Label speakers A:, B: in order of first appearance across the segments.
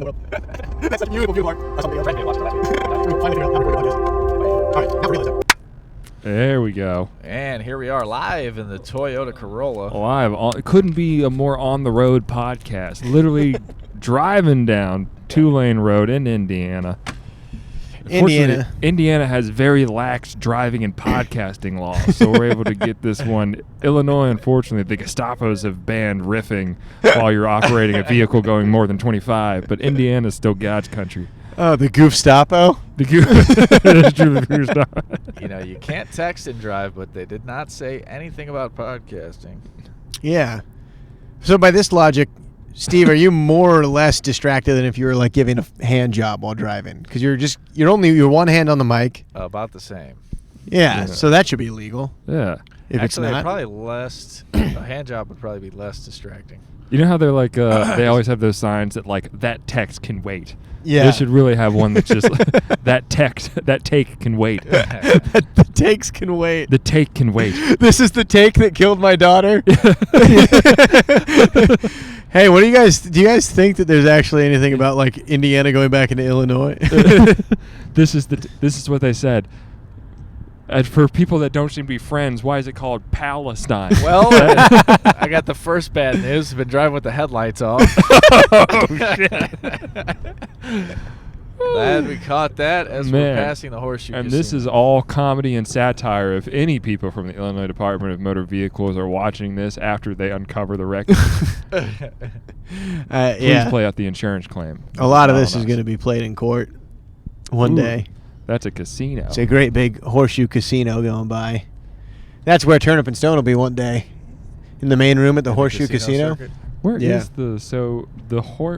A: in the world. That's such a beautiful part. That's something I'm trying to watch last week. Finally figured out how to record a podcast. All right, now for realism.
B: There we go.
C: And here we are live in the Toyota Corolla.
B: Live. It couldn't be a more on-the-road podcast. Literally driving down two-lane road in Indiana. Indiana has very lax driving and podcasting laws, so we're able to get this one. Illinois, unfortunately, the Gestapos have banned riffing while you're operating a vehicle going more than 25, but Indiana's still God's country.
D: Oh, the Goofstapo?
B: The Goofstapo.
C: You know, you can't text and drive, but they did not say anything about podcasting.
D: Yeah. So by this logic, Steve, are you more or less distracted than if you were like giving a hand job while driving? Because you're one hand on the mic.
C: About the same.
D: Yeah, so that should be illegal.
B: Yeah.
D: If
C: Actually,
D: it's not,
C: probably less. A hand job would probably be less distracting.
B: You know how they're like, they always have those signs that like, that text can wait.
D: yeah,
B: They should really have one that's just that take can wait.
D: the takes can wait.
B: The take can wait.
D: This is the take that killed my daughter. Hey, what do you guys think that there's actually anything about like Indiana going back into Illinois?
B: This is what they said. And for people that don't seem to be friends, why is it called Palestine?
C: Well, I got the first bad news. I've been driving with the headlights off.
B: Oh shit!
C: Glad we caught that as we're passing the horseshoe.
B: And
C: casino.
B: this is all comedy and satire. If any people from the Illinois Department of Motor Vehicles are watching this after they uncover the wreck, please play out the insurance claim.
D: A lot of this is going to be played in court one day.
B: That's a casino.
D: It's a great big horseshoe casino going by. That's where Turnip and Stone will be one day. In the main room at the Horseshoe Casino.
B: Where is
D: Yeah.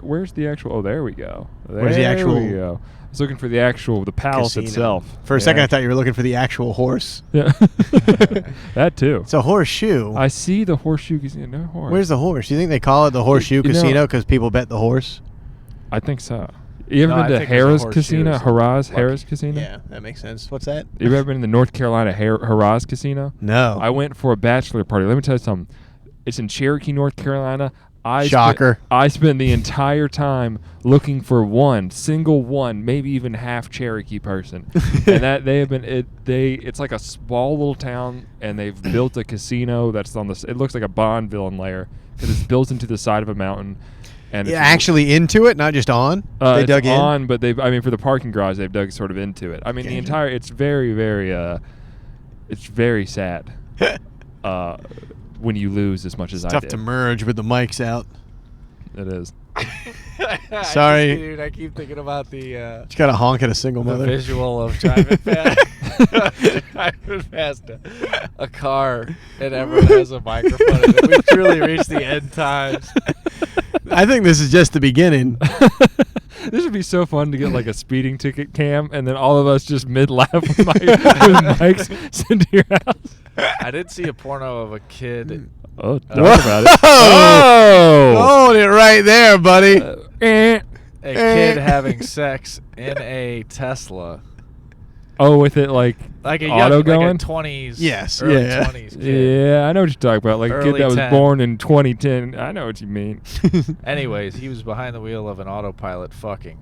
B: where's the actual? Oh, there we go.
D: Where's the actual-
B: There we go. I was looking for the palace
D: Casino.
B: itself.
D: For a second, I thought you were looking for the actual horse.
B: Yeah. That too.
D: It's a horseshoe.
B: I see the horseshoe casino. No horse.
D: Where's the horse? You think they call it the Horseshoe
B: You know-
D: Casino because people bet the horse?
B: I think so. You ever
C: No, I
B: been to
C: think there's a
B: Harrah's
C: horseshoe
B: Casino?
C: is
B: Harrah's
C: lucky.
B: Casino?
D: Yeah, that makes sense. What's that?
B: You ever been in the North Carolina Harrah's Casino?
D: No.
B: I went for a bachelor party. Let me tell you something. It's in Cherokee, North Carolina.
D: Shocker.
B: I spent the entire time looking for one, maybe even half Cherokee person. And that they have been it's like a small little town, and they've built a casino that's on it looks like a Bond villain lair because it's built into the side of a mountain. And
D: Yeah, actually into it, not just on. They
B: it's
D: dug
B: on, but for the parking garage, they've dug sort of into it. I mean, the entire, it's very, very, it's very sad when you lose as much as I did.
D: Tough to merge with the mics out.
B: It is.
D: Sorry.
C: Dude, I keep thinking about the
D: Just got to honk at a single mother.
C: visual of driving past a car and everyone has a microphone in it. We've truly reached the end times.
D: I think this is just the beginning.
B: This would be so fun to get like a speeding ticket cam, and then all of us just mid-laugh with mics sent to your house.
C: I did see a porno of a kid.
B: Oh, talk about it.
D: Oh! Hold it right there, buddy.
C: A kid having sex in a Tesla.
B: Oh, with it like
C: Like a
B: auto
C: young,
B: going?
C: like a 20s,
D: Yes,
C: early
D: yeah.
C: 20s kid.
B: Yeah, I know what you're talking about. Like a kid
C: Early
B: that was
C: 10.
B: born in 2010. I know what you mean.
C: Anyways, he was behind the wheel of an autopilot fucking,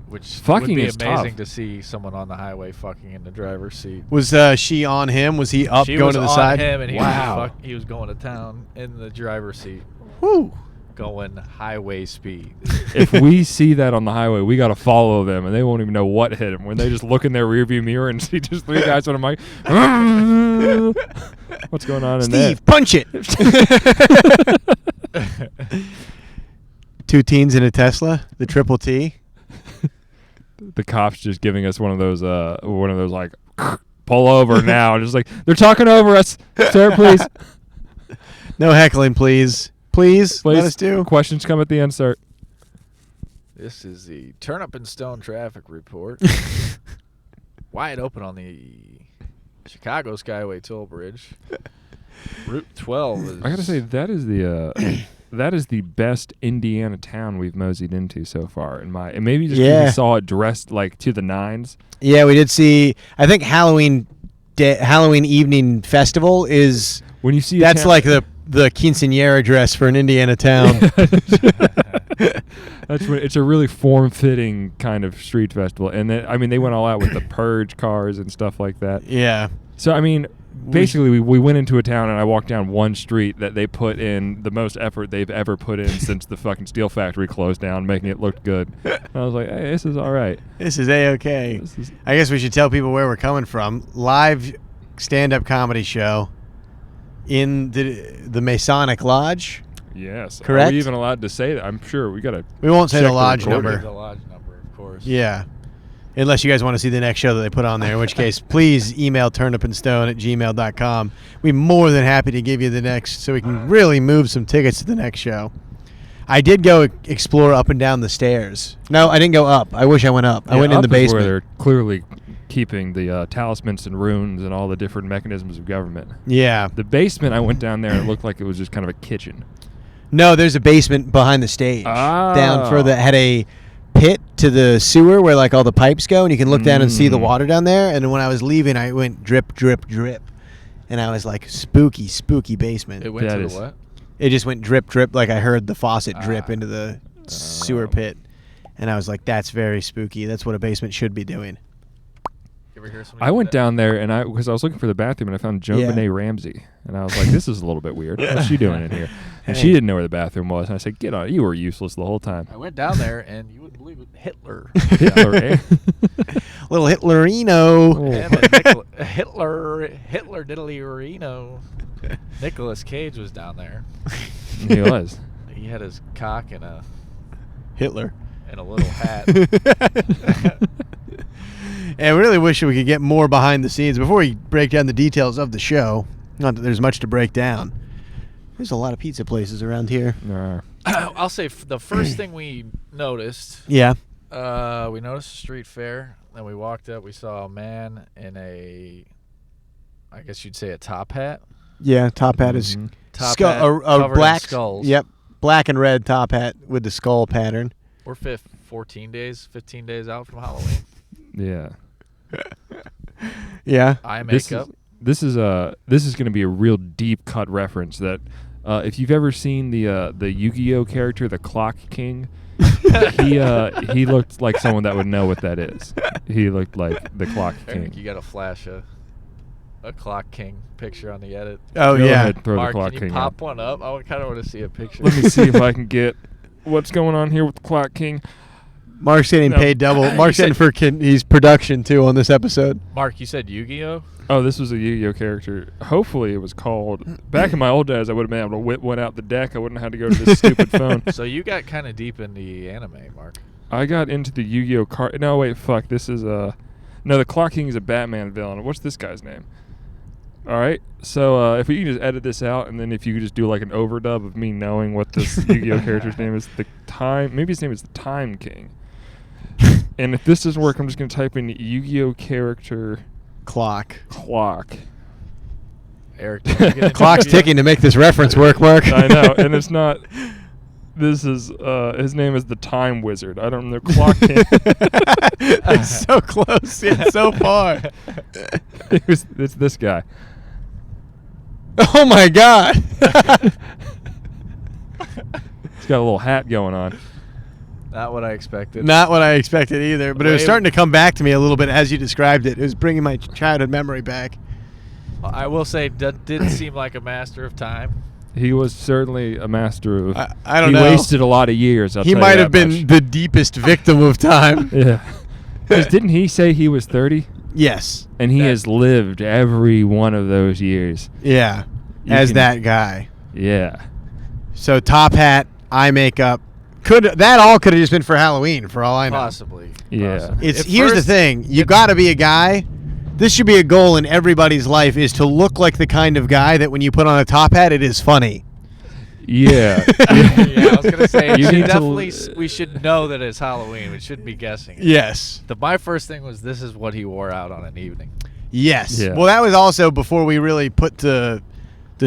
C: which
B: Fucking
C: would be
B: is
C: amazing
B: tough.
C: to see someone on the highway fucking in the driver's seat.
D: Was she on him? Was he up
C: She
D: going
C: was
D: to the
C: on
D: side?
C: him, and
D: Wow.
C: he was going to town in the driver's seat,
D: Woo.
C: going highway speed.
B: If we see that on the highway, we got to follow them, and they won't even know what hit them. When they just look in their rearview mirror and see just three guys on a mic. What's going on in there?
D: Steve, punch it. Two teens in a Tesla, the triple T.
B: The cops just giving us one of those like pull over now. Just like they're talking over us, sir. Please,
D: No heckling, please. Please let us do.
B: Questions come at the end, sir.
C: This is the Turnip and Stone traffic report. Wide open on the Chicago Skyway toll bridge. Route 12 is...
B: I gotta say that is the best Indiana town we've moseyed into so far. And maybe just because we saw it dressed like to the nines.
D: Yeah, we did see. I think Halloween evening festival is.
B: When you see
D: that's like the quinceañera dress for an Indiana town.
B: That's what it's a really form-fitting kind of street festival, and then I mean they went all out with the purge cars and stuff like that.
D: Yeah.
B: So I mean, basically we went into a town and I walked down one street that they put in the most effort they've ever put in since the fucking steel factory closed down, making it look good. And I was like, hey, this is all right.
D: This is A-okay. I guess we should tell people where we're coming from. Live stand-up comedy show in the Masonic Lodge.
B: Yes.
D: Correct?
B: Are we even allowed to say that? I'm sure we got to.
D: We won't say
B: check
D: the lodge
B: recording.
D: number.
C: The lodge number, of course.
D: Yeah. Unless you guys want to see the next show that they put on there, in which case, please email turnipandstone@gmail.com. We'd be more than happy to give you the next, so we can really move some tickets to the next show. I did go explore up and down the stairs. No, I didn't go up. I wish I went up. I went in
B: up
D: the
B: is
D: basement.
B: where they're clearly keeping the talismans and runes and all the different mechanisms of government.
D: Yeah.
B: The basement, I went down there and it looked like it was just kind of a kitchen.
D: No, there's a basement behind the stage.
B: Oh.
D: Down further, had a pit to the sewer where like all the pipes go, and you can look down and see the water down there. And when I was leaving, I went drip, drip, drip, and I was like, spooky, spooky basement.
C: It went
B: That
C: to
B: is-
C: the what?
D: It just went drip, drip, like I heard the faucet drip into the sewer pit, and I was like, that's very spooky. That's what a basement should be doing.
C: You ever hear somebody
B: I
C: do
B: went
C: that?
B: down there and because I was looking for the bathroom and I found Joan
D: Yeah.
B: Benet Ramsey and I was like, this is a little bit weird. What's she doing in here? And she didn't know where the bathroom was. And I said, get on it. You were useless the whole time.
C: I went down there, and you wouldn't believe it, Hitler.
B: Hitler, eh?
D: Little Hitlerino.
B: Oh.
C: Him and Hitler diddly-rino. Nicolas Cage was down there.
B: He was.
C: He had his cock in a
D: Hitler.
C: little hat.
D: And I really wish we could get more behind the scenes before we break down the details of the show. Not that there's much to break down. There's a lot of pizza places around here.
C: I'll say the first thing we noticed,
D: Yeah.
C: we noticed a street fair. Then we walked up. We saw a man in I guess you'd say a top hat.
D: Yeah, top hat is
C: Top
D: skull,
C: hat
D: a
C: covered in
D: black
C: skulls.
D: Yep, black and red top hat with the skull pattern.
C: We're 15 days out from Halloween.
B: Yeah.
D: Yeah.
C: Eye
B: This
C: makeup.
B: This is going to be a real deep cut reference that if you've ever seen the Yu-Gi-Oh character, the Clock King, he looked like someone that would know what that is. He looked like the Clock
C: Eric, you
B: King.
C: got to flash a Clock King picture on the edit.
D: Oh
B: Go
D: yeah.
B: ahead, throw
C: Mark,
B: the Clock
C: can
B: King
C: you
B: up.
C: pop one up? I kind of want to see a picture.
B: Let me see if I can get what's going on here with the Clock King.
D: Mark's getting
B: No.
D: paid double.
C: You
D: Mark's getting
C: said-
D: for his production too on this episode.
C: Mark, you said Yu-Gi-Oh?
B: Oh, this was a Yu-Gi-Oh character. Hopefully it was called. Back in my old days, I would have been able to whip one out the deck. I wouldn't have had to go to this stupid phone.
C: So you got kind of deep in the anime, Mark.
B: I got into the Yu-Gi-Oh card. No, wait, fuck. This is no. The Clock King is a Batman villain. What's this guy's name? All right. So if we can just edit this out, and then if you could just do like an overdub of me knowing what this Yu-Gi-Oh character's name is, maybe his name is the Time King. And if this doesn't work, I'm just gonna type in Yu-Gi-Oh character
D: Clock.
B: Clock.
C: Eric, did you get into
D: Clock's
C: Yu-Gi-Oh?
D: ticking to make this reference work, Mark.
B: I know, and it's not. This is his name is the Time Wizard. I don't know. Clock King.
D: It's so close yet so far.
B: It's this guy.
D: Oh my God.
B: He's got a little hat going on.
C: Not what I expected.
D: Not what I expected either, but it was
C: Wait.
D: starting to come back to me a little bit as you described it. It was bringing my childhood memory back.
C: I will say, that didn't seem like a master of time.
B: He was certainly a master of.
D: I don't
B: he
D: know.
B: wasted a lot of years.
D: He might have been the deepest victim of time.
B: Yeah. 'Cause didn't he say he was 30?
D: Yes.
B: And he
C: That-
B: has lived every one of those years.
D: Yeah.
B: You
D: As
B: can-
D: that guy.
B: Yeah.
D: So top hat, eye makeup. That all could have just been for Halloween, for all I know.
C: Possibly.
B: Yeah.
C: Possibly.
D: It's
C: At
D: here's the
C: first-
D: thing: you got to be a guy. This should be a goal in everybody's life: is to look like the kind of guy that when you put on a top hat, it is funny.
B: Yeah.
C: Yeah, I was gonna say
B: You
C: we
B: need to
C: definitely
B: l-
C: we should know that it's Halloween. We shouldn't be guessing.
D: Yes.
C: My first thing was this is what he wore out on an evening.
D: Yes.
B: Yeah.
D: Well, that was also before we really put the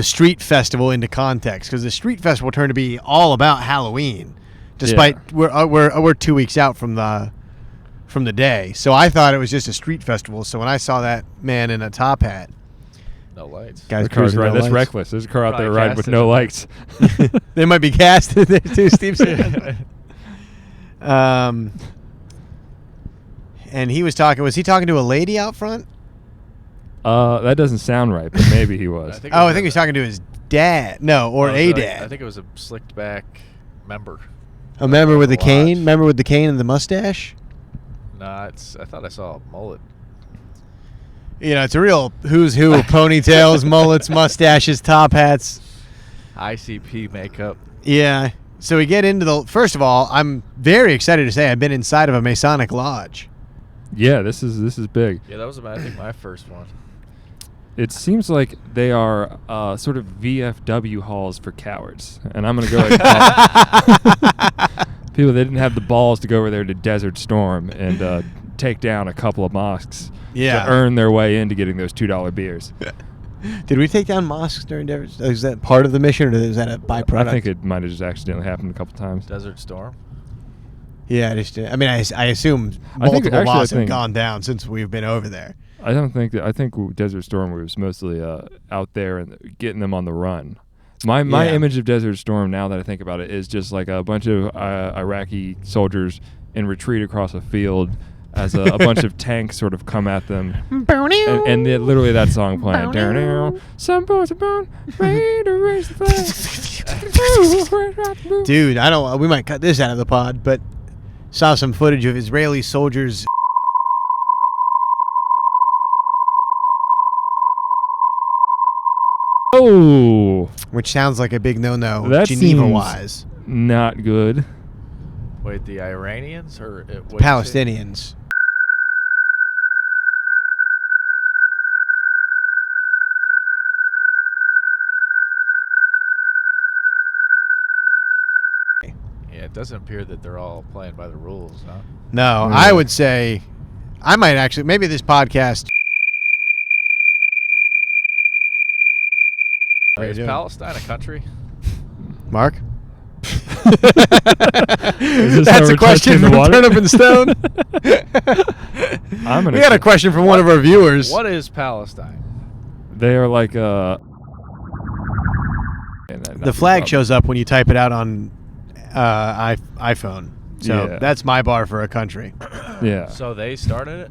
D: street festival into context, because the street festival turned to be all about Halloween, despite we're 2 weeks out from the day. So I thought it was just a street festival. So when I saw that man in a top hat,
C: No lights.
D: guys
B: The car's
D: cruising
B: right.
D: no
B: That's
D: lights.
B: reckless. There's a car out there
C: Probably
B: riding with
C: casted
B: no
C: it.
B: lights.
D: They might be casted there too, Steve said. And he was talking. Was he talking to a lady out front?
B: That doesn't sound right, but maybe he was.
D: I think he was talking to his dad. No, or a dad.
C: I think it was a slicked back member.
D: A member with the cane? Member with the cane and the mustache?
C: Nah, I thought I saw a mullet.
D: You know, it's a real who's who of ponytails, mullets, mustaches, top hats.
C: ICP makeup.
D: Yeah. So we get into the... First of all, I'm very excited to say I've been inside of a Masonic lodge.
B: Yeah, this is big.
C: Yeah, that was I think my first one.
B: It seems like they are sort of VFW halls for cowards. And I'm going to go ahead and call people that didn't have the balls to go over there to Desert Storm and take down a couple of mosques to earn their way into getting those $2 beers.
D: Did we take down mosques during Desert? Is that part of the mission, or is that a byproduct?
B: I think it might have just accidentally happened a couple times.
C: Desert Storm?
D: Yeah, I mean, I assume multiple mosques have gone down since we've been over there.
B: I don't think that. I think Desert Storm was mostly out there and getting them on the run. My image of Desert Storm, now that I think about it, is just like a bunch of Iraqi soldiers in retreat across a field as a bunch of tanks sort of come at them. And literally that song playing. Some boys are born ready to raise the flag.
D: Dude, we might cut this out of the pod, but saw some footage of Israeli soldiers.
B: Oh,
D: which sounds like a big no-no,
B: that
D: Geneva-wise.
B: Not good.
C: Wait, the Iranians or
D: Palestinians?
C: Yeah, it doesn't appear that they're all playing by the rules, no?
D: No, I would say, I might actually, maybe this podcast.
C: Is Palestine a country?
D: Mark?
B: That's
D: a question from Turnip and Stone. We got a question from one of our viewers.
C: What is Palestine?
B: They are like
D: the flag shows up when you type it out on iPhone. So that's my bar for a country.
B: Yeah.
C: So they started it?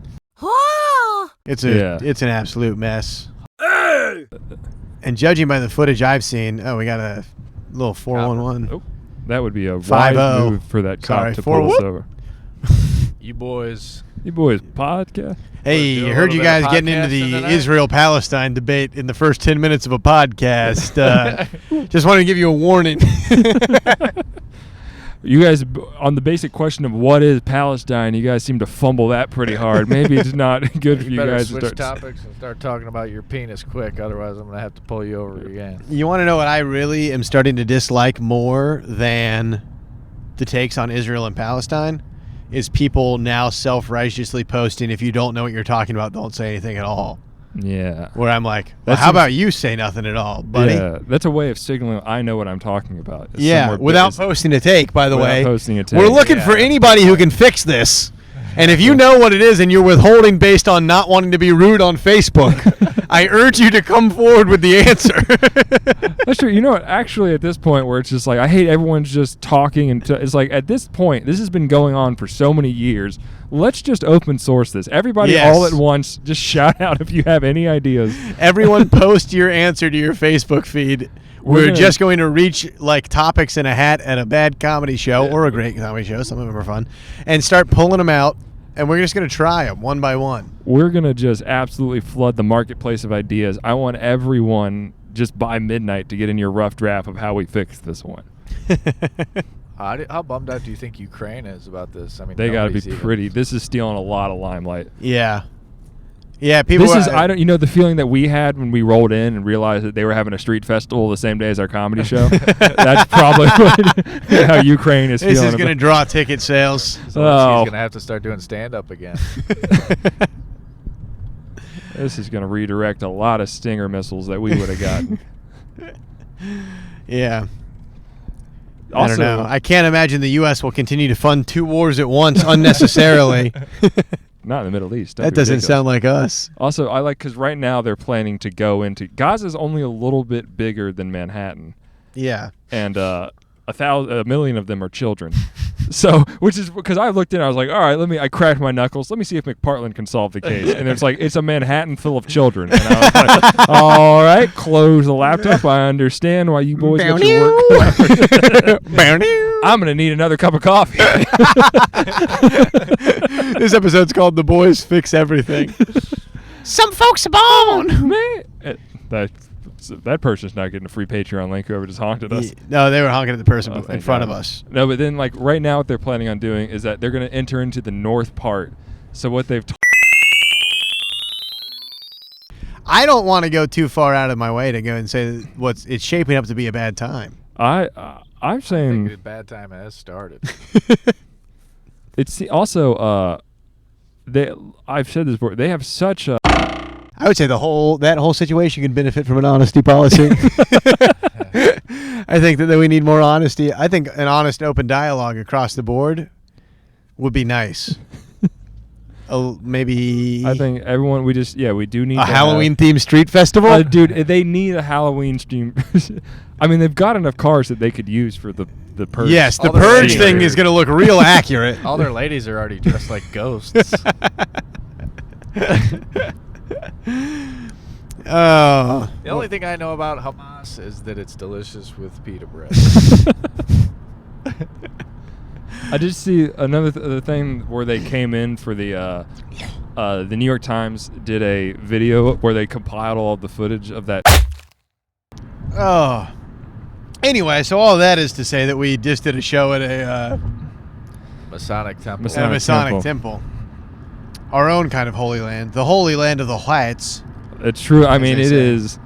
D: It's an absolute mess. And judging by the footage I've seen, we got a little 411.
B: Oh, that would be a
D: 5-0
B: wise move for that cop to pull us over.
C: You boys
B: podcast.
D: Hey, I heard you guys getting into the Israel-Palestine debate in the first 10 minutes of a podcast. Just wanted to give you a warning.
B: You guys, on the basic question of what is Palestine, you guys seem to fumble that pretty hard. Maybe it's not good for you guys to
C: switch topics and start talking about your penis quick. Otherwise, I'm going to have to pull you over again.
D: You want to know what I really am starting to dislike more than the takes on Israel and Palestine? Is people now self-righteously posting, if you don't know what you're talking about, don't say anything at all.
B: Yeah.
D: Where I'm like, well, how about you say nothing at all, buddy?
B: Yeah, that's a way of signaling I know what I'm talking about.
D: Yeah, without posting a take, by the way.
B: Posting a take.
D: We're looking for anybody who can fix this. And if you know what it is and you're withholding based on not wanting to be rude on Facebook, I urge you to come forward with the answer.
B: That's true. You know what? Actually, at this point where it's just like, I hate everyone's just talking. It's like, at this point, this has been going on for so many years. Let's just open source this. Everybody all at once, just shout out if you have any ideas.
D: Everyone post your answer to your Facebook feed. We're just going to reach like topics in a hat at a bad comedy show or a great comedy show. Some of them are fun. And start pulling them out. And we're just going to try them one by one.
B: We're going to just absolutely flood the marketplace of ideas. I want everyone just by midnight to get in your rough draft of how we fix this one.
C: How bummed out do you think Ukraine is about this? I mean,
B: they got to be pretty. This is stealing a lot of limelight.
D: Yeah. Yeah, people.
B: This is the feeling that we had when we rolled in and realized that they were having a street festival the same day as our comedy show. That's probably how Ukraine is feeling.
D: This is going to draw ticket sales.
C: So he's going to have to start doing stand-up again.
B: This is going to redirect a lot of Stinger missiles that we would have gotten.
D: Yeah.
B: Also,
D: I don't know. I can't imagine the U.S. will continue to fund two wars at once unnecessarily.
B: Not in the Middle East.
D: That doesn't sound like us.
B: Also, I like because right now they're planning to go into Gaza's only a little bit bigger than Manhattan.
D: Yeah,
B: and a million of them are children. So, which is because I looked in, I was like, all right, I cracked my knuckles. Let me see if McPartland can solve the case. And it's like, it's a Manhattan full of children. And I was like, all right, close the laptop. I understand why you boys got your work. I'm going to need another cup of coffee.
D: This episode's called The Boys Fix Everything. Some folks are born.
B: Man. That person's not getting a free Patreon link, whoever just honked at us.
D: No, they were honking at the person in
B: Thank
D: front
B: God.
D: of us.
B: No, but then like right now what they're planning on doing is that they're going to enter into the north part. So what they've
D: I don't want to go too far out of my way to go and say that it's shaping up to be a bad time.
B: I'm
C: I think
B: saying
C: the bad time has started.
B: it's also I've said this before. They have such a
D: I would say that whole situation could benefit from an honesty policy. I think that we need more honesty. I think an honest, open dialogue across the board would be nice. Maybe
B: I think everyone we do need
D: a Halloween-themed street festival.
B: Dude, they need a Halloween stream. I mean, they've got enough cars that they could use for the purge.
D: Yes, the
C: All their
D: purge
C: ladies
D: thing
C: are-
D: is going to look real accurate.
C: All their ladies are already dressed like ghosts.
D: Oh.
C: The only thing I know about hummus is that it's delicious with pita bread.
B: I did see another thing where they came in for the New York Times did a video where they compiled all of the footage of that.
D: Oh. Anyway, so all that is to say that we just did a show at a
C: Masonic temple.
B: Masonic
D: temple. Our own kind of holy land. The holy land of the whites.
B: It's true. I
D: As
B: mean,
D: they
B: it
D: say.
B: is.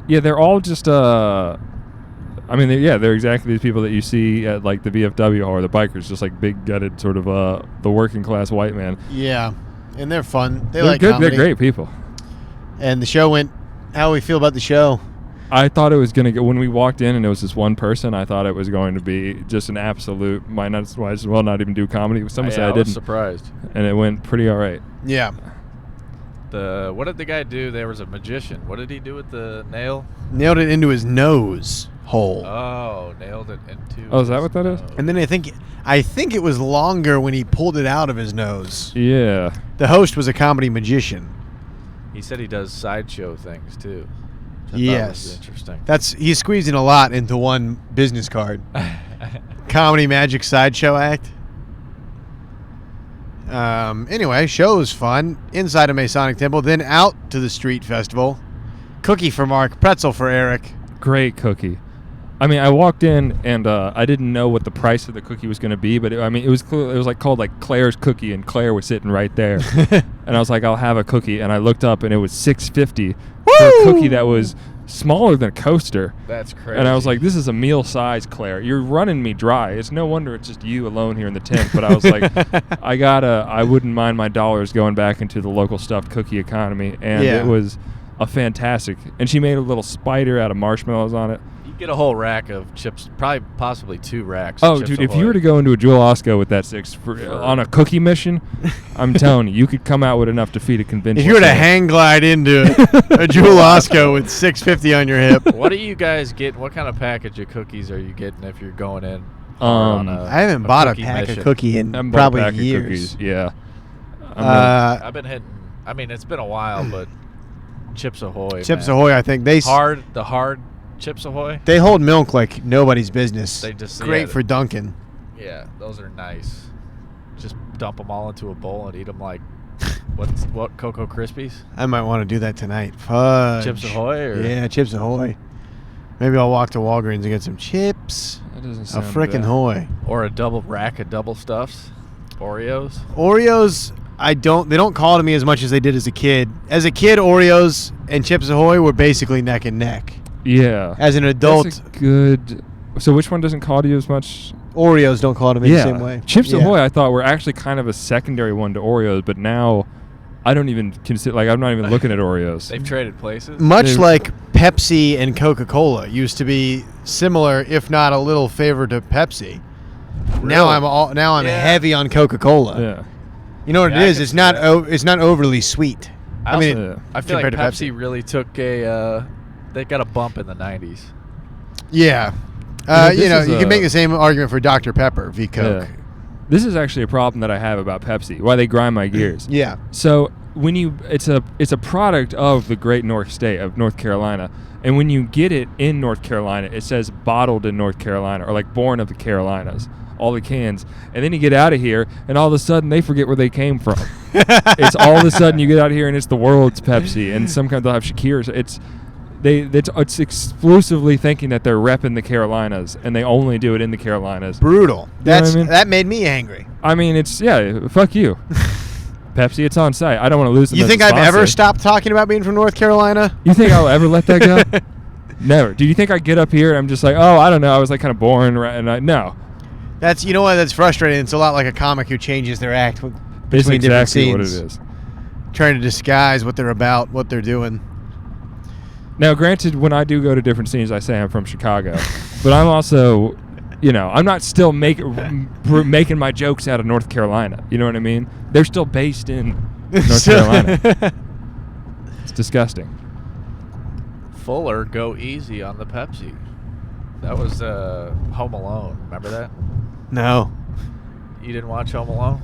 B: Yeah, they're all just. I mean, they're exactly these people that you see at like the VFW or the bikers, just like big gutted sort of the working class white man.
D: Yeah. And they're fun. They're
B: They're
D: like
B: good.
D: comedy.
B: They're great people.
D: And the show went. How do we feel about the show?
B: I thought it was going to go when we walked in and it was this one person. I thought it was going to be just an absolute. Might as well not even do comedy. Someone said I
C: was
B: didn't,
C: surprised.
B: and it went pretty all right.
D: Yeah.
C: What did the guy do? There was a magician. What did he do with the nail?
D: Nailed it into his nose hole.
C: Oh, nailed it into.
B: Oh, is that
C: his
B: what that is?
C: nose.
D: And then I think it was longer when he pulled it out of his nose.
B: Yeah.
D: The host was a comedy magician.
C: He said he does sideshow things too. which I thought
D: Yes.
C: was interesting.
D: He's squeezing a lot into one business card. Comedy magic sideshow act. Anyway, show was fun. Inside a Masonic temple, then out to the street festival. Cookie for Mark, pretzel for Eric.
B: Great cookie. I mean, I walked in and I didn't know what the price of the cookie was going to be, but it was like called like Claire's cookie, and Claire was sitting right there, and I was like, I'll have a cookie, and I looked up and it was $6.50 for a cookie that was smaller than a coaster,
C: That's crazy.
B: and I was like, this is a meal size, Claire. You're running me dry. It's no wonder it's just you alone here in the tent. But I was like, I wouldn't mind my dollars going back into the local stuffed cookie economy, and
D: Yeah.
B: it was a fantastic. And she made a little spider out of marshmallows on it.
C: you get a whole rack of chips, probably possibly 2 racks.
B: Oh,
C: of Chips
B: dude, if
C: Ahoy.
B: you were to go into a Jewel Osco with that on a cookie mission, I'm telling you, you could come out with enough to feed a convention.
D: If you were to hang glide into a Jewel Osco with $6.50 on your hip.
C: What are you guys getting? What kind of package of cookies are you getting if you're going in?
D: I haven't bought a
C: cookie
D: pack
C: mission?
D: of cookie in
B: I'm bought a
D: probably
B: pack of
D: years.
B: cookies. Yeah.
C: I've been hitting. I mean, it's been a while, but Chips Ahoy.
D: Chips
C: man.
D: Ahoy, I think the
C: hard Chips Ahoy.
D: they hold milk like nobody's business.
C: They just
D: Great for Dunkin'.
C: Yeah, those are nice. Just dump them all into a bowl and eat them like what Cocoa Krispies?
D: I might want to do that tonight. Fudge.
C: Chips Ahoy or
D: Yeah, Chips Ahoy. Maybe I'll walk to Walgreens and get some chips.
B: That doesn't
D: A
B: sound
D: frickin'
B: bad.
D: hoy.
C: or a double rack of double stuffs, Oreos.
D: Oreos, they don't call to me as much as they did as a kid. As a kid, Oreos and Chips Ahoy were basically neck and neck.
B: Yeah.
D: As an adult,
B: That's a good. So which one doesn't call to you as much?
D: Oreos don't call to me the same way.
B: Chips
D: Yeah.
B: Ahoy, I thought were actually kind of a secondary one to Oreos, but now I don't even consider. Like, I'm not even looking at Oreos.
C: They've traded places.
D: Much
B: Dude.
D: like Pepsi and Coca-Cola used to be similar, if not a little favor to Pepsi. Now
C: Really?
D: I'm
C: Yeah.
D: heavy on Coca-Cola.
B: Yeah.
D: You know what
C: Yeah,
D: it
C: I
D: is?
C: can
D: It's
C: see
D: not
C: that.
D: it's not overly sweet. I mean,
B: Yeah.
C: I feel like
D: compared to
C: Pepsi really took a. They got a bump in the '90s.
D: yeah. You know, you can make the same argument for Dr. Pepper v. Coke.
B: Yeah. This is actually a problem that I have about Pepsi. Why they grind my gears.
D: Yeah.
B: So when it's a product of the great North State of North Carolina, and when you get it in North Carolina, it says bottled in North Carolina or like born of the Carolinas, all the cans, and then you get out of here, and all of a sudden they forget where they came from. It's all of a sudden you get out here and it's the world's Pepsi, and sometimes they'll have Shakira's. It's exclusively thinking that they're repping the Carolinas, and they only do it in the Carolinas.
D: Brutal.
B: I mean?
D: That made me angry.
B: I mean, fuck you. Pepsi, it's on site. I don't want to lose them.
D: You
B: as
D: think
B: a
D: I've
B: sponsor.
D: ever stopped talking about being from North Carolina?
B: You think I'll ever let that go? Never. Do you think I get up here and I'm just like, oh, I don't know, I was like kind of boring, right? And no.
D: That's, you know what, that's frustrating. It's a lot like a comic who changes their act
B: It's
D: between different
B: exactly
D: scenes.
B: what it is.
D: Trying to disguise what they're about, what they're doing.
B: Now, granted, when I do go to different scenes, I say I'm from Chicago, but I'm also, I'm not still making my jokes out of North Carolina. You know what I mean? They're still based in North Carolina. It's disgusting.
C: Fuller, go easy on the Pepsi. That was Home Alone. Remember that?
D: No.
C: You didn't watch Home Alone?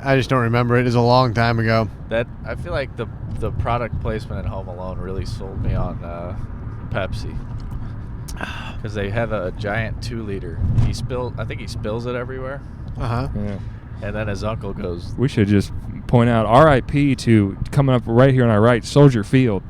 D: I just don't remember it. It was a long time ago.
C: That I feel like the product placement in Home Alone really sold me on Pepsi, because they have a giant 2-liter. I think he spills it everywhere,
D: Uh-huh.
B: Yeah.
C: and then his uncle goes,
B: We should just point out RIP to coming up right here on our right, Soldier Field,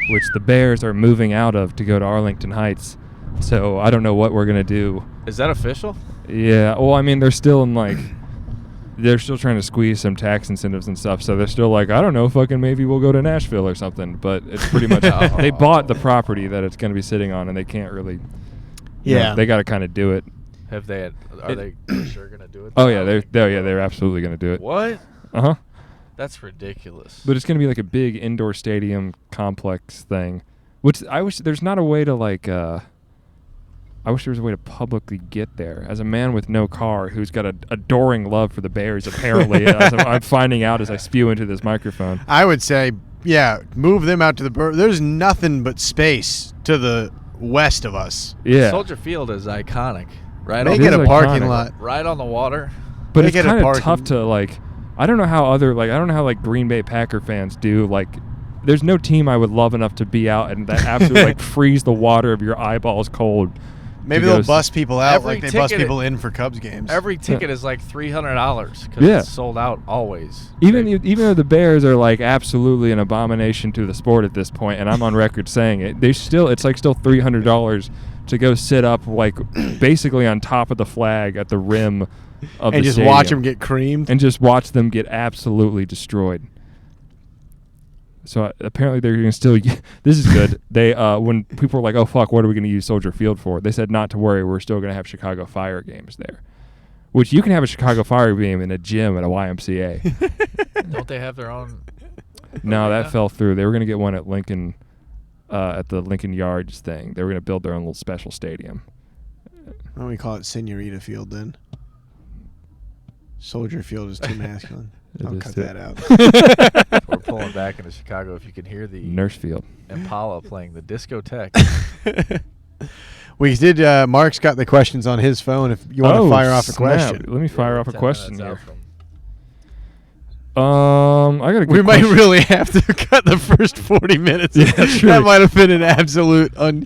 B: which the Bears are moving out of to go to Arlington Heights. So I don't know what we're going to do.
C: "Is that official?"
B: Yeah, well, I mean, they're still trying to squeeze some tax incentives and stuff, so they're still like, I don't know, fucking maybe we'll go to Nashville or something, but it's pretty much, they bought the property that it's going to be sitting on, and they can't really, they got to kind of do it.
C: Are they sure gonna do it?
B: Oh, yeah, they're absolutely going to do it.
C: What?
B: Uh-huh.
C: That's ridiculous.
B: But it's going to be like a big indoor stadium complex thing, which I wish there's not a way to like, I wish there was a way to publicly get there. As a man with no car who's got a adoring love for the Bears, apparently, as I'm finding out as I spew into this microphone.
D: I would say, move them out to the... There's nothing but space to the west of us.
B: Yeah.
C: Soldier Field is iconic, right?
D: Make
B: It
D: it
B: is
D: a parking
B: iconic.
D: lot.
C: Right on the water.
B: But
D: Make
B: it's
D: it a
B: kind of
D: parking-
B: tough to like. I don't know how Green Bay Packer fans do. Like, there's no team I would love enough to be out and that absolutely like freeze the water of your eyeballs cold.
D: Maybe
B: to go
D: they'll bust people out
C: Every
D: like they bust
C: ticket-
D: people in for Cubs games.
C: Every ticket is like $300 because
B: Yeah.
C: it's sold out always.
B: Even though the Bears are like absolutely an abomination to the sport at this point, and I'm on record saying it, it's still $300 to go sit up like basically on top of the flag at the rim of
D: and
B: the
D: just
B: stadium,
D: watch them get creamed.
B: and just watch them get absolutely destroyed. So apparently they're going to still. This is good. They when people were like, "Oh fuck, what are we going to use Soldier Field for?" They said, "Not to worry, we're still going to have Chicago Fire games there." Which you can have a Chicago Fire game in a gym at a YMCA.
C: Don't they have their own?
B: No,
C: arena?
B: that fell through. They were going to get one at Lincoln, at the Lincoln Yards thing. They were going to build their own little special stadium.
D: Why don't we call it Senorita Field then? Soldier Field is too masculine.
B: It
D: I'll
B: is
D: cut
B: too.
D: that out.
C: We're pulling back into Chicago. If you can hear the
B: Nurse Field.
C: Impala playing the discotheque.
D: We did. Mark's got the questions on his phone. If you want to fire off a
B: snap.
D: question,
B: Let me fire off a
C: 10
B: question
C: minutes
B: here.
C: out from-
B: I got a good
D: we might
B: question.
D: really have to cut the first 40 minutes.
B: Yeah, true.
D: That might have been an absolute.
B: I'm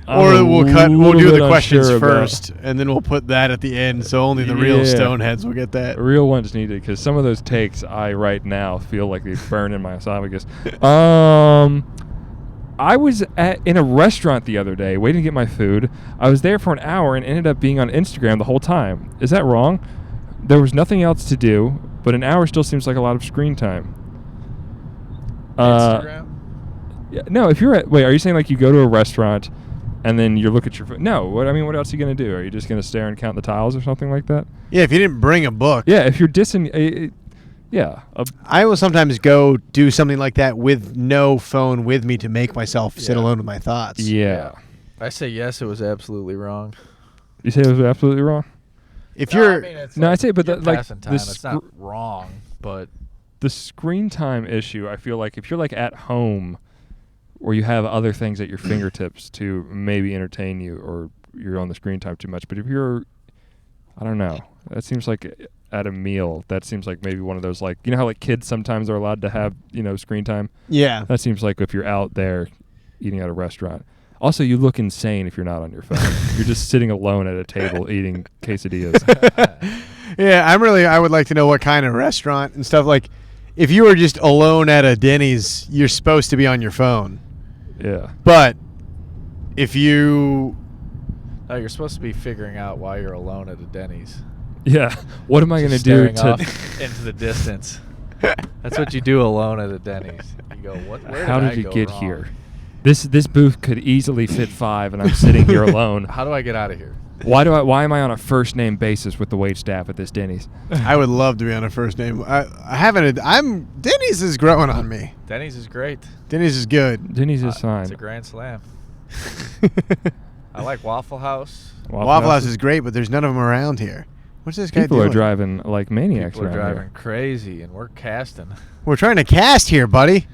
D: Or
B: a
D: we'll
B: little
D: do
B: bit
D: the questions
B: unsure about-
D: first, and then we'll put that at the end, so only the real
B: Yeah.
D: stoneheads will get that.
B: Real ones needed because some of those takes I right now feel like they burn in my esophagus. I was in a restaurant the other day waiting to get my food. I was there for an hour and ended up being on Instagram the whole time. Is that wrong? There was nothing else to do, but an hour still seems like a lot of screen time.
C: Instagram.
B: Yeah, no, if you're are you saying like you go to a restaurant and then you look at your phone? No, what else are you going to do? Are you just going to stare and count the tiles or something like that?
D: Yeah, if you didn't bring a book.
B: Yeah, if you're dissing,
D: I will sometimes go do something like that with no phone with me to make myself sit
C: Yeah.
D: alone with my thoughts.
B: yeah.
C: I say yes. It was absolutely wrong.
B: You say it was absolutely wrong?
D: If you're,
B: No, I'd say, but
C: you're
B: the- like,
C: passing
B: the
C: time. It's not wrong, but
B: The screen time issue, I feel like if you're like at home where you have other things at your fingertips to maybe entertain you or you're on the screen time too much. But if you're, I don't know, that seems like at a meal, that seems like maybe one of those, like, you know how like kids sometimes are allowed to have, you know, screen time?
D: Yeah.
B: That seems like if you're out there eating at a restaurant. Also, you look insane if you're not on your phone. You're just sitting alone at a table eating quesadillas.
D: Yeah, I would like to know what kind of restaurant and stuff. Like, if you were just alone at a Denny's, you're supposed to be on your phone.
B: Yeah.
D: But if you...
C: No, you're supposed to be figuring out why you're alone at a Denny's.
B: Yeah. What am I going to do
C: Staring
B: to...
C: off into the distance. That's what you do alone at a Denny's. You go, where
B: How did
C: I
B: you
C: go
B: get
C: wrong?
B: here? This booth could easily fit 5, and I'm sitting here alone.
C: How do I get out of here?
B: Why am I on a first name basis with the wait staff at this Denny's?
D: I would love to be on a first name. Denny's is growing on me.
C: Denny's is great.
D: Denny's is good.
B: Denny's is
C: It's
B: fine.
C: a grand slam. I like Waffle House.
D: Waffle House is great, but there's none of them around here. What's this guy
B: People
D: doing?
B: are driving like maniacs
C: People are
B: around
C: driving
B: here.
C: crazy, and we're casting.
D: We're trying to cast here, buddy.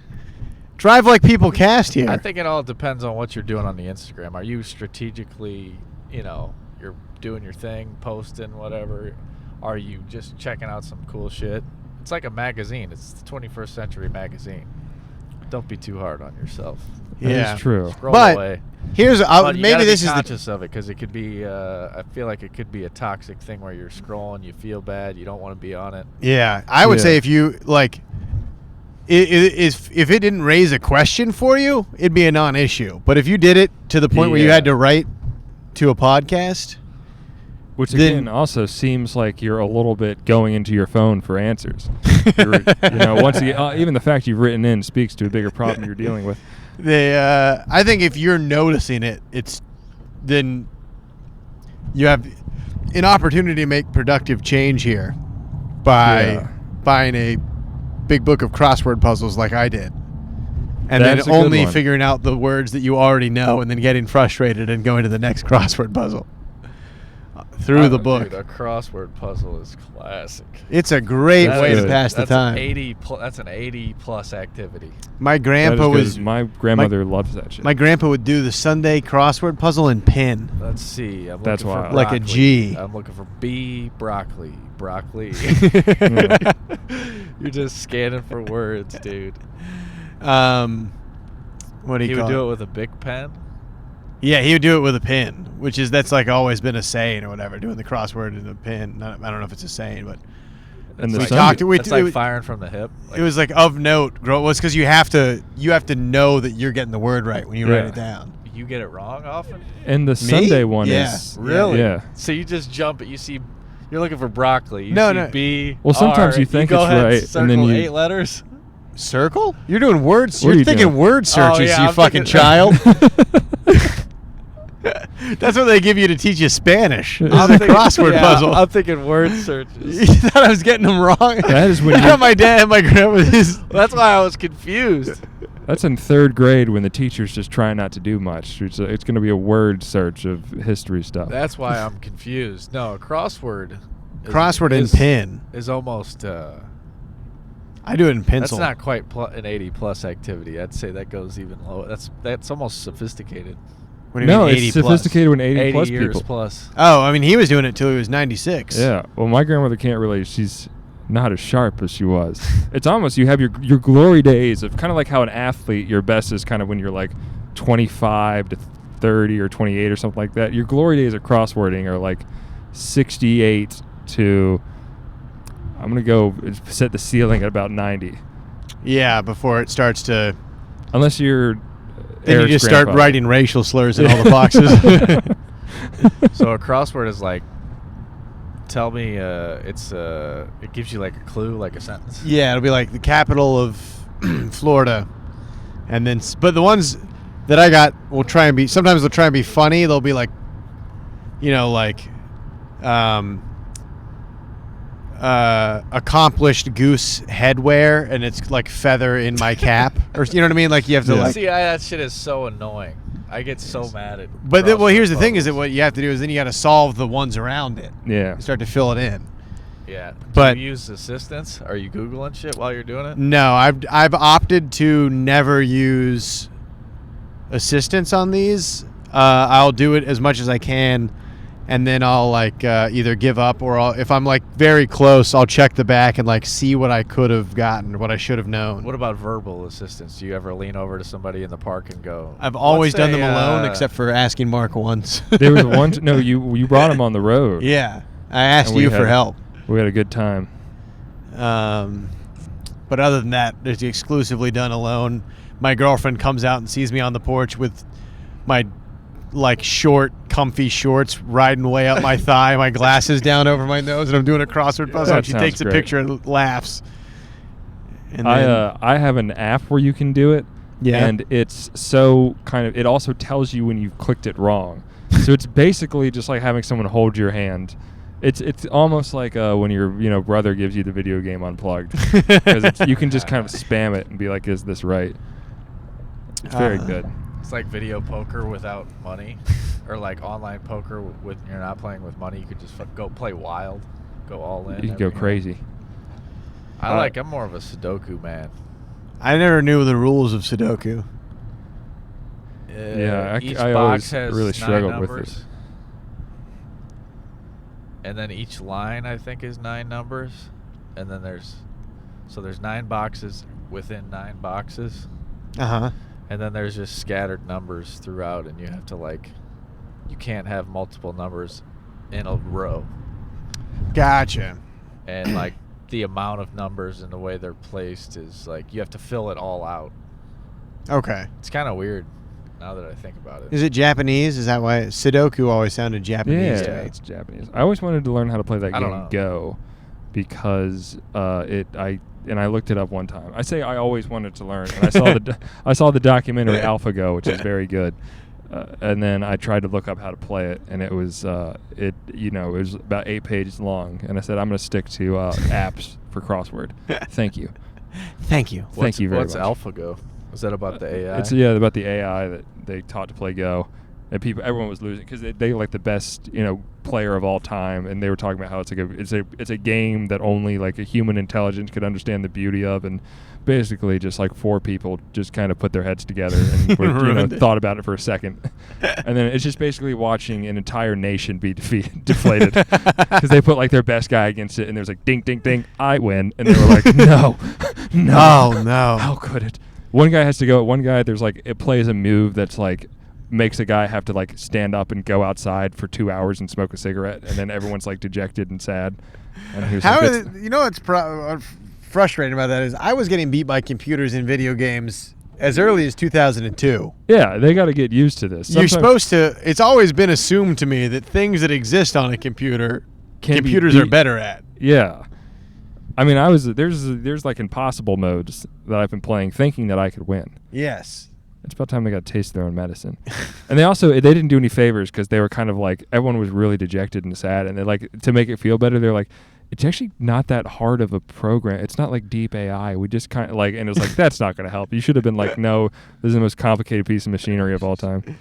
D: Drive like people cast here.
C: I think it all depends on what you're doing on the Instagram. Are you strategically, you're doing your thing, posting, whatever? Are you just checking out some cool shit? It's like a magazine. It's the 21st century magazine. Don't be too hard on yourself.
B: That is true.
C: Scroll
D: But
C: away.
D: Here's
C: But you
D: maybe
C: gotta
D: this
C: be
D: is the
C: conscious of it, because it could be. I feel like it could be a toxic thing where you're scrolling, you feel bad, you don't want to be on it.
D: Yeah, I would
B: Yeah.
D: say if you like, if it didn't raise a question for you, it'd be a non-issue. But if you did it to the point where you
B: Yeah.
D: had to write to a podcast,
B: Which
D: then-
B: again also seems like you're a little bit going into your phone for answers. Once even the fact you've written in speaks to a bigger problem you're dealing with.
D: I think if you're noticing it, then you have an opportunity to make productive change here by buying a big book of crossword puzzles like I did. And
B: That's a
D: then
B: good
D: only
B: one.
D: figuring out the words that you already know and then getting frustrated and going to the next crossword puzzle through the book.
C: Dude, a crossword puzzle is classic.
D: It's a great
C: That
D: way
C: is-
D: to pass the
C: that's
D: time.
C: That's an 80 plus activity.
D: My
B: That is
D: grandpa
B: good.
D: was
B: My grandmother loves that shit.
D: my grandpa would do the Sunday crossword puzzle in pen.
C: Let's see. I'm
B: That's
C: looking for
B: wild.
D: Like a
C: broccoli.
D: G.
C: I'm looking for B, broccoli.
B: Yeah.
C: You're just scanning for words, dude.
D: What do
C: He
D: you
C: would
D: call
C: do
D: it?
C: it with a big pen.
D: Yeah, he would do it with a pin, that's like always been a saying or whatever. Doing the crossword in a pin. I don't know if it's a saying, but
B: And
C: It's
B: the
C: like,
B: Sunday-
C: it's like firing from the hip.
D: it was like of note. Well, it's because you have to know that you're getting the word right when you write
B: Yeah.
D: it down.
C: You get it wrong often.
B: and the Sunday one
D: Yeah.
B: is
C: Really?
B: Yeah.
C: So you just jump it. You see, you're looking for broccoli. You
D: No,
C: see
D: no.
C: B.
B: Well, sometimes
C: R,
B: you think
C: go
B: it's
C: ahead,
B: right, and
C: circle
B: then you-
C: 8 letters.
D: Circle? You're doing words.
B: What are
D: You're
B: you
D: thinking
B: doing?
D: word searches,
C: yeah,
D: you
C: I'm
D: fucking
C: thinking-
D: child. That's what they give you to teach you Spanish. This is a
C: thinking-
D: crossword
C: yeah,
D: puzzle.
C: I'm thinking word searches.
D: You thought I was getting them wrong?
B: That is when
D: I
B: you-
D: got my dad and my grandmother's.
C: That's why I was confused.
B: That's in 3rd grade when the teacher's just trying not to do much. It's going to be a word search of history stuff.
C: That's why I'm confused. No, a crossword.
D: Crossword and pin.
C: is almost.
D: I do it in pencil.
C: That's not quite an 80 plus activity. I'd say that goes even lower. That's almost sophisticated.
D: What do you
B: No,
D: mean,
B: it's
D: 80 plus?
B: sophisticated when 80 plus
C: years
B: people.
C: plus.
D: Oh, I mean, he was doing it till he was 96.
B: Yeah. Well, my grandmother can't really. She's not as sharp as she was. It's almost you have your glory days of kind of like how an athlete, your best is kind of when you're like 25 to 30 or 28 or something like that. Your glory days of crosswording are like 68 to. I'm gonna go set the ceiling at about 90.
D: Yeah, before it starts to.
B: Unless you're.
D: Then you
B: Eric's
D: just start
B: grandfather.
D: writing racial slurs in all the boxes.
C: So a crossword is like. Tell me, it gives you like a clue, like a sentence.
D: Yeah, it'll be like the capital of Florida, and then but the ones that I got will try and be. Sometimes they'll try and be funny. They'll be like, accomplished goose headwear, and it's like feather in my cap, or you know what I mean? Like you have to
B: Yeah.
D: like.
C: See, that shit is so annoying. I get so mad at.
D: But then, well, here's the
C: crossword
D: thing: is that
C: puzzles.
D: what you have to do is then you got to solve the ones around it.
B: Yeah.
D: You start to fill it in.
C: Yeah.
D: But-
C: Do you use assistants? Are you googling shit while you're doing it?
D: No, I've opted to never use assistance on these. I'll do it as much as I can, and then I'll like either give up or if I'm like very close, I'll check the back and like see what I could have gotten, what I should have known.
C: What about verbal assistance? Do you ever lean over to somebody in the park and go?
D: I've always done them
C: say,
D: alone, except for asking Mark once.
B: There was one. No, you brought him on the road.
D: Yeah, I asked
B: And we
D: you for
B: had-
D: help.
B: We had a good time.
D: But other than that, it's exclusively done alone. My girlfriend comes out and sees me on the porch with my like short, comfy shorts riding way up my thigh, my glasses down over my nose, and I'm doing a crossword puzzle.
B: That
D: And she
B: sounds
D: takes a
B: great.
D: picture and laughs. And then,
B: I have an app where you can do it.
D: Yeah.
B: And it's so kind of. It also tells you when you've clicked it wrong. So it's basically just like having someone hold your hand. It's almost like when your brother gives you the video game unplugged, because you can just kind of spam it and be like, "Is this right?" It's very good.
C: It's like video poker without money, or like online poker with you're not playing with money. You could just go play wild, go all in.
B: You can go
C: every night.
B: crazy.
C: I'm more of a Sudoku man.
D: I never knew the rules of Sudoku.
B: Yeah,
C: Each
B: I
C: box
B: always
C: has
B: really
C: 9
B: struggled with
C: numbers.
B: it.
C: And then each line, I think, is 9 numbers. And then there's 9 boxes within 9 boxes.
D: Uh-huh.
C: And then there's just scattered numbers throughout, and you have to you can't have multiple numbers in a row.
D: Gotcha.
C: And like the amount of numbers and the way they're placed is like you have to fill it all out.
D: Okay.
C: It's kind of weird now that I think about it.
D: Is it Japanese? Is that why Sudoku always sounded Japanese
B: Yeah,
D: to me?
B: it's Japanese. I always wanted to learn how to play that
C: I don't
B: game
C: know.
B: Go, because I looked it up one time. I say I always wanted to learn, and I saw the documentary AlphaGo, which is very good. And then I tried to look up how to play it, and it was it was about 8 pages long. And I said I'm going to stick to apps for crossword. Thank you.
D: Thank you.
B: Thank you very
C: What's
B: much.
C: AlphaGo? Is that about the AI?
B: It's about the AI that they taught to play Go, and everyone was losing because they like the best player of all time, and they were talking about how it's a game that only like a human intelligence could understand the beauty of, and basically just like 4 people just kind of put their heads together and
D: Ruined it.
B: thought about it for a second, and then it's just basically watching an entire nation be deflated because they put like their best guy against it, and there's like ding ding ding, I win, and they were like no,
D: Oh, no.
B: how could it? One guy has to go. One guy, there's like it plays a move that's like makes a guy have to like stand up and go outside for 2 hours and smoke a cigarette, and then everyone's like dejected and sad. And he was
D: How
B: like,
D: is it, what's frustrating about that is I was getting beat by computers in video games as early as 2002.
B: yeah, they got to get used to this.
D: You're
B: Sometimes
D: supposed to. It's always been assumed to me that things that exist on a computer,
B: Can be
D: computers are
B: beat.
D: better at.
B: Yeah, I mean, there's like impossible modes that I've been playing, thinking that I could win.
D: Yes.
B: It's about time they got to taste their own medicine. And they didn't do any favors because they were kind of like everyone was really dejected and sad, and they like to make it feel better. They're like, it's actually not that hard of a program. It's not like deep AI. We just kind of like, and it was like that's not going to help. You should have been like, no, this is the most complicated piece of machinery of all time.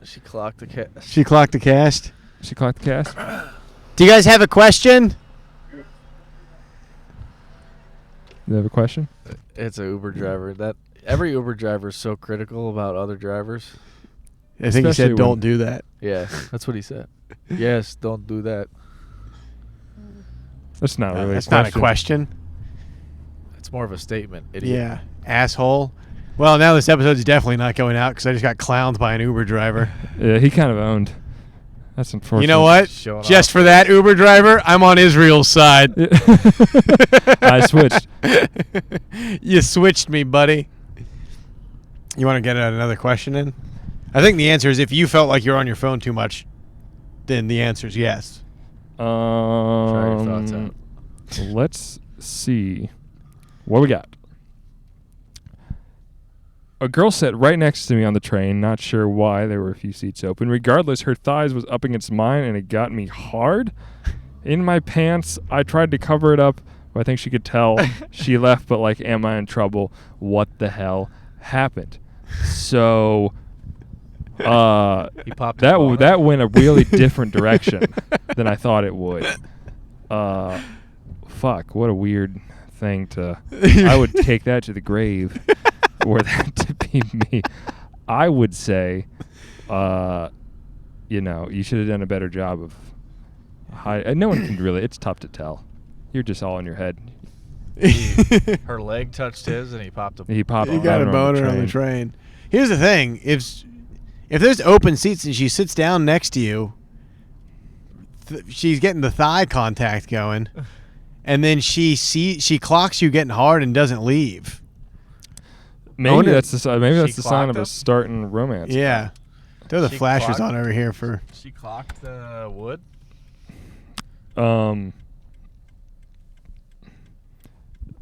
C: She clocked the cat.
D: She clocked the cast.
B: She clocked the cast.
D: Do you guys have a question?
B: You have a question?
C: It's an Uber driver. Every Uber driver is so critical about other drivers.
D: I think he
B: Especially
D: said,
B: when-
D: "Don't do that."
C: Yeah, that's what he said. Yes, don't do that.
B: That's not really.
D: That's not a question.
C: It's more of a statement, idiot.
D: Yeah, asshole. Well, now this episode's definitely not going out because I just got clowned by an Uber driver.
B: Yeah, he kind of owned. That's unfortunate.
D: You know what?
C: Showing
D: Just
C: off.
D: for that Uber driver, I'm on Israel's side.
B: I switched.
D: You switched me, buddy. You want to get another question in? I think the answer is if you felt like you're on your phone too much, then the answer is yes.
C: Try your thoughts out.
B: Let's see what we got. A girl sat right next to me on the train, not sure why. There were a few seats open. Regardless, her thighs was up against mine, and it got me hard. In my pants, I tried to cover it up, but I think she could tell. She left, but like, am I in trouble? What the hell happened? So,
C: He popped a boner.
B: that went a really different direction than I thought it would. Fuck, what a weird thing to... I would take that to the grave were that to be me. I would say you should have done a better job of and no one can really. It's tough to tell. You're just all in your head.
C: Her leg touched his, and he popped a.
B: He popped.
D: You got a boner on the train. Here's the thing: if there's open seats and she sits down next to you, she's getting the thigh contact going, and then she clocks you getting hard and doesn't leave.
B: Maybe that's the sign of
C: him?
B: a starting romance.
D: Yeah, throw the
C: She
D: flashers
C: clocked-
D: on over here for.
C: She clocked the wood.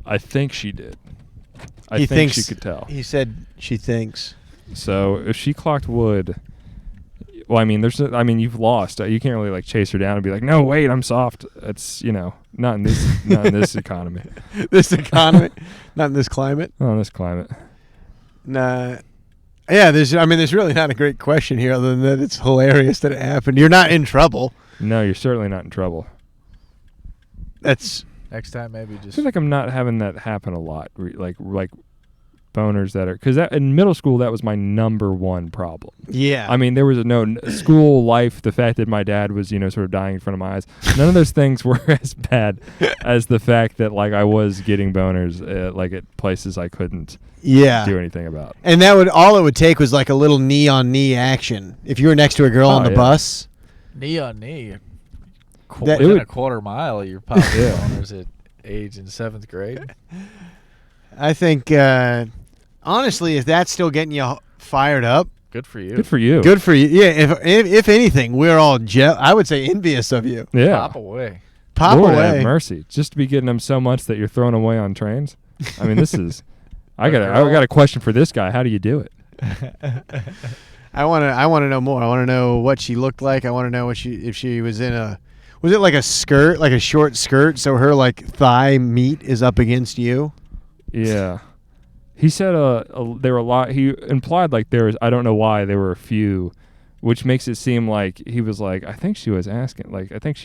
B: I think she did. I
D: He
B: think
D: thinks
B: she could tell.
D: He said she thinks.
B: So if she clocked wood, well, I mean, you've lost. You can't really like chase her down and be like, no, wait, I'm soft. It's not in this economy.
D: This economy, not in this climate.
B: Not in this climate.
D: Nah. Yeah, there's really not a great question here other than that it's hilarious that it happened. You're not in trouble.
B: No, you're certainly not in trouble.
D: That's
C: Next time, maybe
B: I
C: just.
B: feel like I'm not having that happen a lot. Like boners that are because in middle school that was my number one problem.
D: yeah.
B: I mean, there was school life. The fact that my dad was, sort of dying in front of my eyes. None of those things were as bad as the fact that like I was getting boners like at places I couldn't do anything about.
D: And that it would take was like a little knee on knee action. If you were next to a girl on the bus.
C: Knee on knee.
D: That-
C: Within
B: it would-
C: a quarter mile, you're popping
B: Yeah.
C: boners at age in 7th grade.
D: I think honestly, if that's still getting you fired up,
C: Good for you.
B: Good for you.
D: good for you. Yeah. If anything, we're all I would say envious of you.
B: Yeah.
C: Pop away.
D: Pop
B: Lord
D: away.
B: have mercy. Just to be getting them so much that you're throwing away on trains. I mean, this is. I got a question for this guy. How do you do it?
D: I want to know more. I want to know what she looked like. I want to know if she was in was it like a skirt, like a short skirt, so her like thigh meat is up against you?
B: Yeah. He said there were a lot. He implied like there was. I don't know why there were a few, which makes it seem like he was like. I think she was asking. Like I think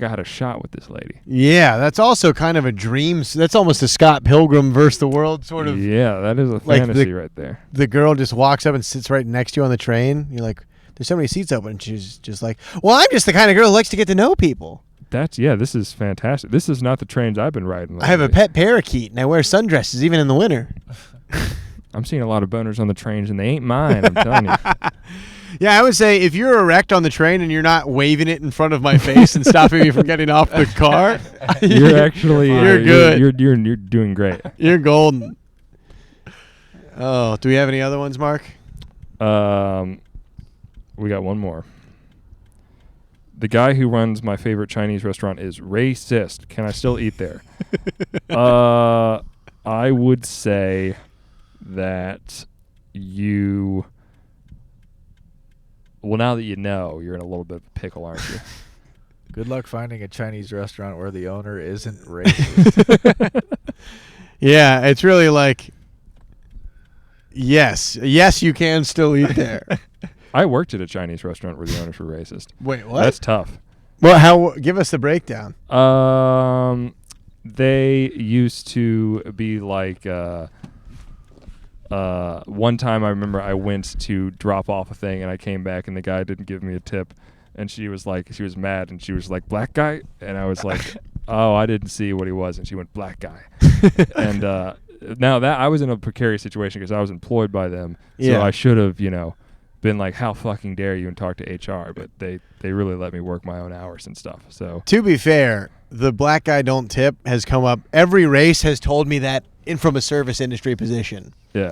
B: I had a shot with this lady.
D: Yeah, that's also kind of a dream. That's almost a Scott Pilgrim versus the world sort of.
B: Yeah, that is a
D: like
B: fantasy right there.
D: The girl just walks up and sits right next to you on the train. You're like, there's so many seats open. And she's just like, well, I'm just the kind of girl who likes to get to know people.
B: This is fantastic. This is not the trains I've been riding.
D: I have a
B: lately.
D: pet parakeet and I wear sundresses even in the winter.
B: I'm seeing a lot of boners on the trains, and they ain't mine. I'm telling you.
D: Yeah, I would say if you're erect on the train and you're not waving it in front of my face and stopping me from getting off the car,
B: You're actually
D: you're good.
B: You're doing great.
D: You're golden. Oh, do we have any other ones, Mark?
B: We got one more. The guy who runs my favorite Chinese restaurant is racist. Can I still eat there? I would say that you. Well, now that you know, you're in a little bit of a pickle, aren't you?
C: Good luck finding a Chinese restaurant where the owner isn't racist.
D: Yeah, it's really like, yes, you can still eat there.
B: I worked at a Chinese restaurant where the owners were racist.
D: Wait, what?
B: That's tough.
D: Well, give us the breakdown.
B: They used to be like. One time I remember I went to drop off a thing and I came back and the guy didn't give me a tip, and she was mad and she was like, black guy, and I was like, oh, I didn't see what he was, and she went, black guy. And now that I was in a precarious situation because I was employed by them, so
D: Yeah.
B: I should have been like, how fucking dare you, and talk to HR, but they really let me work my own hours and stuff. So
D: To be fair, the black guy don't tip has come up. Every race has told me that from a service industry position.
B: yeah.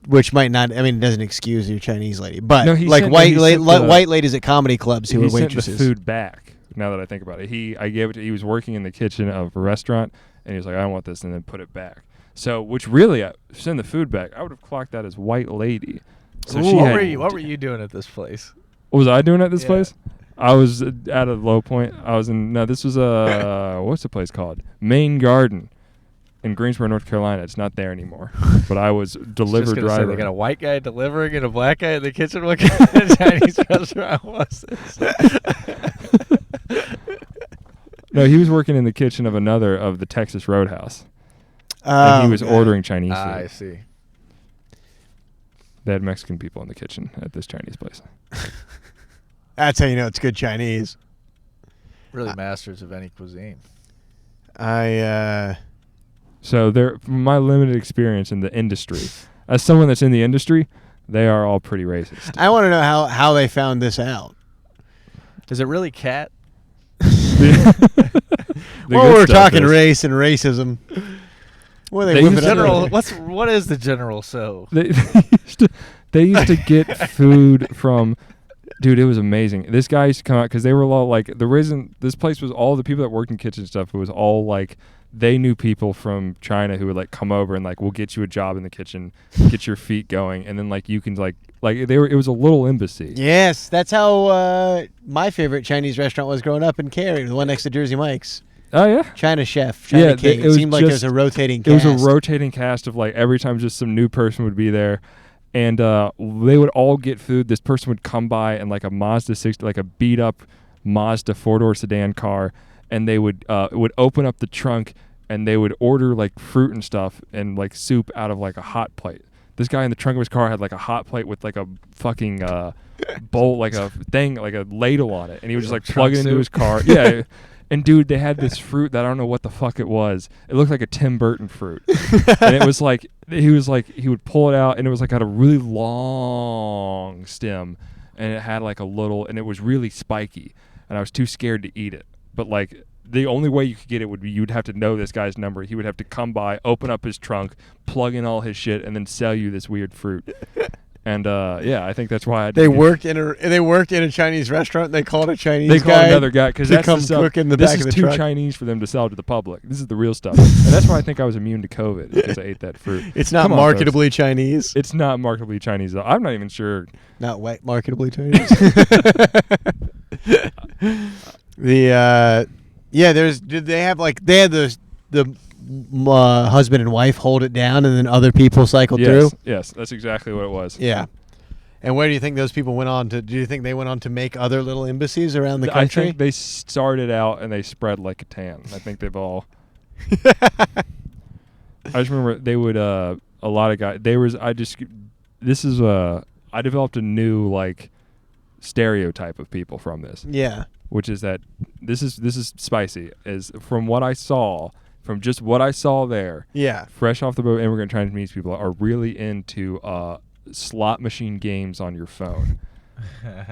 D: Which might not, I mean, it doesn't excuse your Chinese lady, but
B: No, he
D: like
B: sent-
D: white
B: he sent the-
D: white ladies at comedy clubs who
B: He
D: are
B: sent
D: waitresses.
B: the food back. Now that I think about it, I gave it to, he was working in the kitchen of a restaurant, and he was like, I don't want this, and then put it back. So, which really, send the food back. I would have clocked that as white lady. So she
C: what
B: had,
C: were you doing at this place?
B: What was I doing at this
C: Yeah.
B: place? I was at a low point. I was in. No, this was a what's the place called? Main Garden in Greensboro, North Carolina. It's not there anymore. But I was delivered driver.
C: They got a white guy delivering and a black guy in the kitchen. What kind of Chinese restaurant was this?
B: No, he was working in the kitchen of another of the Texas Roadhouse, and he was
D: okay.
B: ordering Chinese food.
C: I see.
B: They had Mexican people in the kitchen at this Chinese place.
D: That's how you know it's good Chinese.
C: Really masters of any cuisine.
B: So from my limited experience in the industry, as someone that's in the industry, they are all pretty racist.
D: I want to know how they found this out.
C: Is it really cat?
D: Well, we're talking race and racism. What are they whipping up?
C: What is the general so?
B: They used to get food from. Dude, it was amazing. This guy used to come out because they were all like, the reason this place was all the people that worked in kitchen stuff, it was all like, they knew people from China who would like come over and like, we'll get you a job in the kitchen, get your feet going, and then like you can like it was a little embassy.
D: Yes, that's how my favorite Chinese restaurant was growing up in Cary, the one next to Jersey Mike's.
B: Oh yeah,
D: China Chef. China King. It seemed like there was a rotating cast.
B: It was a rotating cast of like every time just some new person would be there. And they would all get food. This person would come by and like a Mazda 6, like a beat up Mazda 4-door sedan car, and they would open up the trunk and they would order like fruit and stuff and like soup out of like a hot plate. This guy in the trunk of his car had like a hot plate with like a fucking bowl, like a thing, like a ladle on it, and he would just like plug it into his car. Yeah. And dude, they had this fruit that I don't know what the fuck it was. It looked like a Tim Burton fruit. And it was like, he would pull it out and it was like had a really long stem and it had like a little, and it was really spiky. And I was too scared to eat it. But like the only way you could get it would be you'd have to know this guy's number. He would have to come by, open up his trunk, plug in all his shit, and then sell you this weird fruit. And yeah, I think that's why
D: they worked in a Chinese restaurant. And they called a Chinese.
B: They called another guy because that's
D: come
B: the stuff.
D: cook in the
B: this
D: back
B: is
D: of the
B: too
D: truck.
B: Chinese for them to sell to the public. This is the real stuff, and that's why I think I was immune to COVID because I ate that fruit.
D: It's not
B: Come on,
D: marketably
B: folks.
D: Chinese.
B: It's not marketably Chinese though. I'm not even sure.
D: Not white marketably Chinese. Did they have like they had the husband and wife hold it down and then other people cycled through?
B: Yes, that's exactly what it was.
D: Yeah. And where do you think those people went on to? Do you think they went on to make other little embassies around the country?
B: I think they started out and they spread like a tan. I think they've all. I just remember they would a lot of guys. I developed a new like stereotype of people from this.
D: Yeah.
B: Which is that this is spicy. Is from what I saw. From just what I saw there,
D: yeah,
B: fresh off the boat, immigrant Chinese people are really into slot machine games on your phone.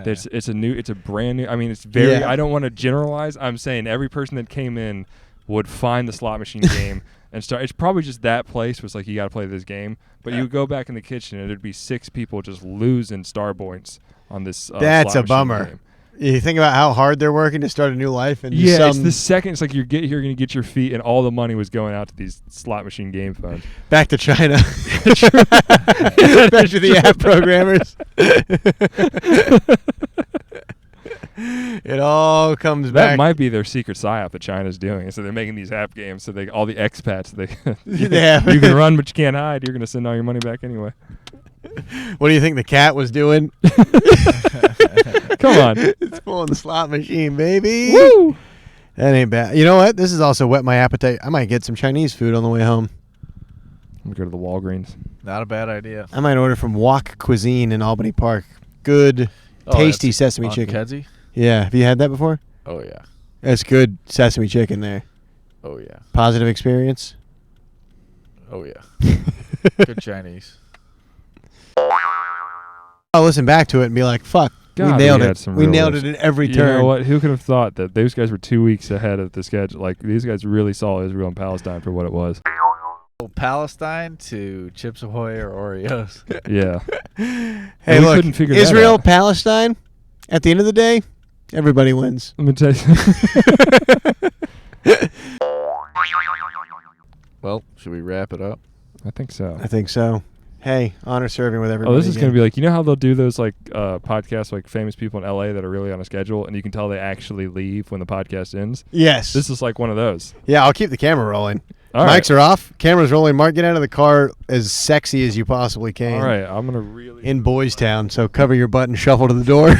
B: It's a brand new. I mean, it's very. Yeah. I don't want to generalize. I'm saying every person that came in would find the slot machine game and start. It's probably just that place was like you got to play this game, but you would go back in the kitchen and there'd be 6 people just losing star points on this.
D: That's
B: slot
D: a bummer.
B: Game.
D: You think about how hard they're working to start a new life, and
B: it's the second. It's like you're going to get your feet, and all the money was going out to these slot machine game phones.
D: Back to China. Back to the app programmers. It all comes back.
B: That might be their secret psyop that China's doing. So they're making these app games, so all the expats you can run, but you can't hide. You're going to send all your money back anyway.
D: What do you think the cat was doing?
B: Come on.
D: It's pulling the slot machine, baby.
B: Woo!
D: That ain't bad. You know what? This has also whet my appetite. I might get some Chinese food on the way home.
B: I'm going to go to the Walgreens.
C: Not a bad idea.
D: I might order from Wok Cuisine in Albany Park. Good, tasty sesame chicken.
C: Kedzie?
D: Yeah. Have you had that before?
C: Oh, yeah.
D: That's good sesame chicken there.
C: Oh, yeah.
D: Positive experience?
C: Oh, yeah. Good Chinese.
D: I'll listen back to it and be like, fuck,
B: God,
D: we nailed it. We nailed it at every turn.
B: You know what? Who could have thought that those guys were 2 weeks ahead of the schedule? Like, these guys really saw Israel and Palestine for what it was.
C: Palestine to Chips Ahoy or Oreos.
B: Yeah.
D: Hey, look,
B: couldn't figure
D: Israel,
B: that out.
D: Palestine, at the end of the day, everybody wins.
B: Let me tell you.
C: Well, should we wrap it up?
B: I think so.
D: I think so. Hey, honor serving with everybody.
B: Oh, this is going to be like, you know how they'll do those like podcasts, like famous people in LA that are really on a schedule, and you can tell they actually leave when the podcast ends?
D: Yes.
B: This is like one of those.
D: Yeah, I'll keep the camera rolling.
B: All
D: Mics
B: right.
D: are off. Camera's rolling. Mark, get out of the car as sexy as you possibly can.
B: All right, I'm going to really...
D: In Boys Town, so cover your butt and shuffle to the door.